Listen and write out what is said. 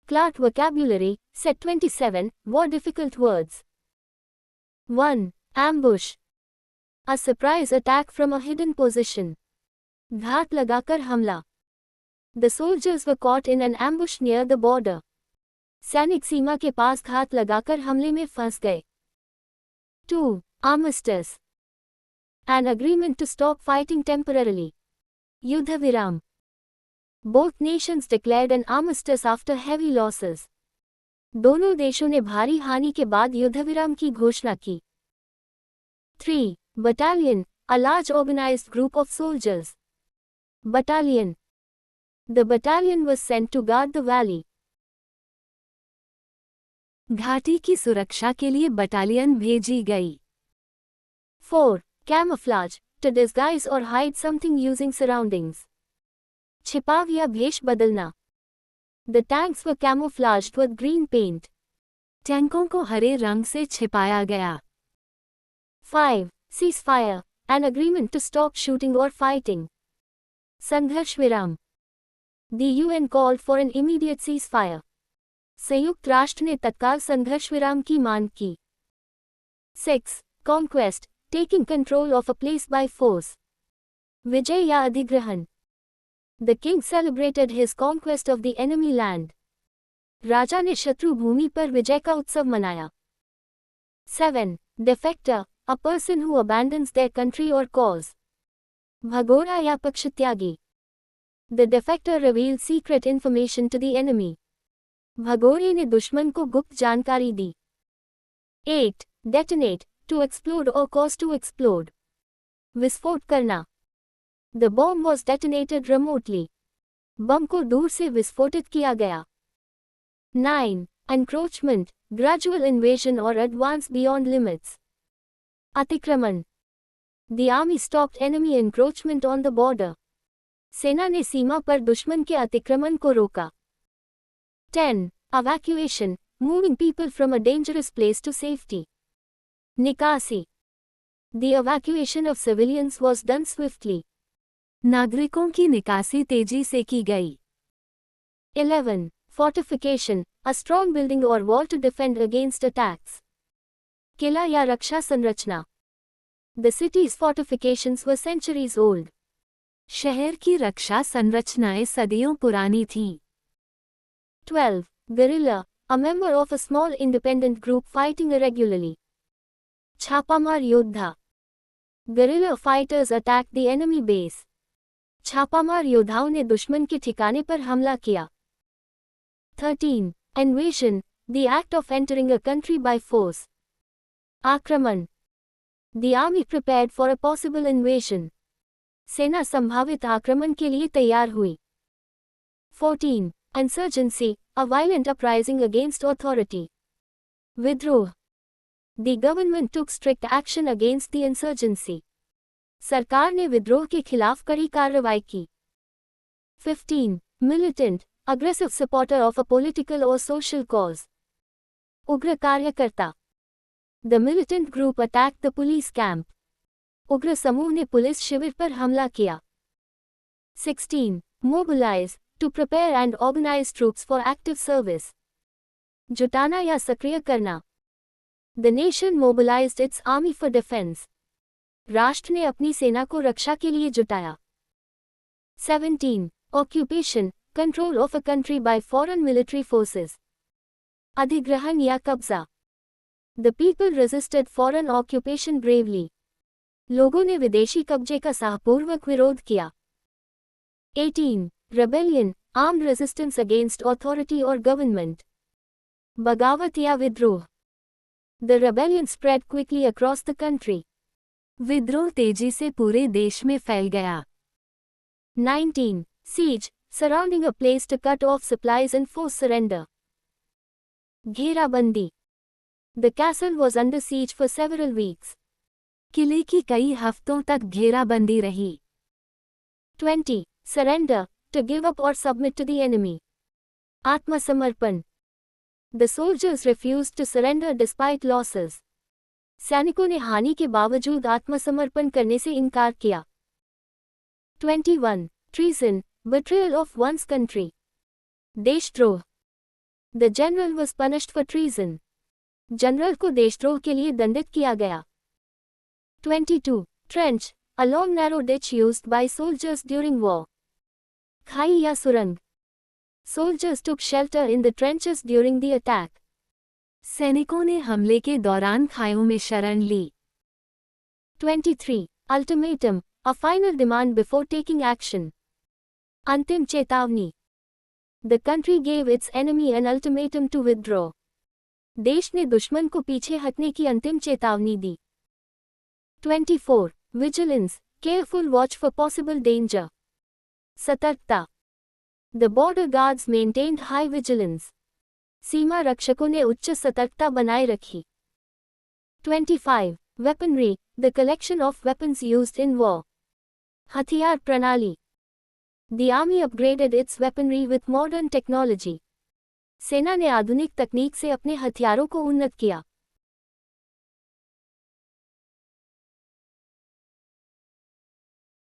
Clark vocabulary, set 27, war difficult words. 1. Ambush. A surprise attack from a hidden position. घात लगाकर हमला. The soldiers were caught in an ambush near the border. सैनिक सीमा के पास घात लगाकर हमले में फंस गए. 2. Armistice. An agreement to stop fighting temporarily. युद्ध विराम. Both nations declared an armistice after heavy losses. दोनों देशों ने भारी हानि के बाद युद्धविराम की घोषणा की. 3. Battalion, a large organized group of soldiers. Battalion. The battalion was sent to guard the valley. घाटी की सुरक्षा के लिए बटालियन भेजी गई. 4. Camouflage, to disguise or hide something using surroundings. छिपाव या भेष बदलना. The tanks were camouflaged with green paint. टैंकों को हरे रंग से छिपाया गया. 5. Ceasefire, an agreement to stop shooting or fighting. संघर्ष विराम. The UN called for an immediate ceasefire. संयुक्त राष्ट्र ने तत्काल संघर्ष विराम की मांग की. 6. Conquest, taking control of a place by force. विजय या अधिग्रहण. The king celebrated his conquest of the enemy land. राजा ने शत्रु भूमि पर विजय का उत्सव मनाया. 7. Defector, a person who abandons their country or cause. भगोड़ा या पक्षत्यागी. The defector revealed secret information to the enemy. भगोड़े ने दुश्मन को गुप्त जानकारी दी. 8. Detonate, to explode or cause to explode. विस्फोट करना. The bomb was detonated remotely. बम को दूर से विस्फोटित किया गया. 9. Encroachment, gradual invasion or advance beyond limits. अतिक्रमण. The army stopped enemy encroachment on the border. सेना ने सीमा पर दुश्मन के अतिक्रमण को रोका. 10. Evacuation, moving people from a dangerous place to safety. निकासी. The evacuation of civilians was done swiftly. नागरिकों की निकासी तेजी से की गई. 11. Fortification, a strong building or wall to defend against attacks. किला या रक्षा संरचना. The city's fortifications were centuries old. शहर की रक्षा संरचनाएं सदियों पुरानी थीं. 12. Guerrilla, a member of a small independent group fighting irregularly. छापामार योद्धा. Guerrilla fighters attacked the enemy base. छापामार योद्धाओं ने दुश्मन के ठिकाने पर हमला किया. 13. Invasion, the act of entering a country by force. आक्रमण. The army prepared for a possible invasion. सेना संभावित आक्रमण के लिए तैयार हुई. 14. Insurgency, a violent uprising against authority. विद्रोह. The government took strict action against the insurgency. सरकार ने विद्रोह के खिलाफ कड़ी कार्रवाई की. 15. Militant, aggressive supporter of a political or social cause. उग्र कार्यकर्ता. The militant group attacked the police camp. उग्र समूह ने पुलिस शिविर पर हमला किया. 16. Mobilize, to prepare and organize troops for active service. जुटाना या सक्रिय करना. The nation mobilized its army for defense. राष्ट्र ने अपनी सेना को रक्षा के लिए जुटाया. 17. Occupation, control of a country by foreign military forces. अधिग्रहण या कब्जा. The people resisted foreign occupation bravely. लोगों ने विदेशी कब्जे का साहपूर्वक विरोध किया. 18. Rebellion, armed resistance against authority or government. बगावत या विद्रोह. The rebellion spread quickly across the country. विद्रोह तेजी से पूरे देश में फैल गया. 19. Siege, surrounding a place to cut off supplies and force surrender. घेराबंदी. The castle was under siege for several weeks. किले की कई हफ्तों तक घेराबंदी रही. 20. Surrender, to give up or submit to the enemy. आत्मसमर्पण. The soldiers refused to surrender despite losses. सैनिकों ने हानि के बावजूद आत्मसमर्पण करने से इनकार किया. 21. Treason, betrayal of one's country. देशद्रोह. The general was punished for treason. General को देशद्रोह के लिए दंडित किया गया. 22. Trench, a long narrow ditch used by soldiers during war. खाई या सुरंग. Soldiers took shelter in the trenches during the attack. सैनिकों ने हमले के दौरान खाइयों में शरण ली. 23. Ultimatum, a final demand before taking action. अंतिम चेतावनी. The country gave its enemy an ultimatum to withdraw. देश ने दुश्मन को पीछे हटने की अंतिम चेतावनी दी. 24. Vigilance, careful watch for possible danger. सतर्कता. The border guards maintained high vigilance. सीमा रक्षकों ने उच्च सतर्कता बनाए रखी. 25. Weaponry, the collection of weapons used in war. हथियार प्रणाली. The army upgraded its weaponry with modern technology. सेना ने आधुनिक तकनीक से अपने हथियारों को उन्नत किया.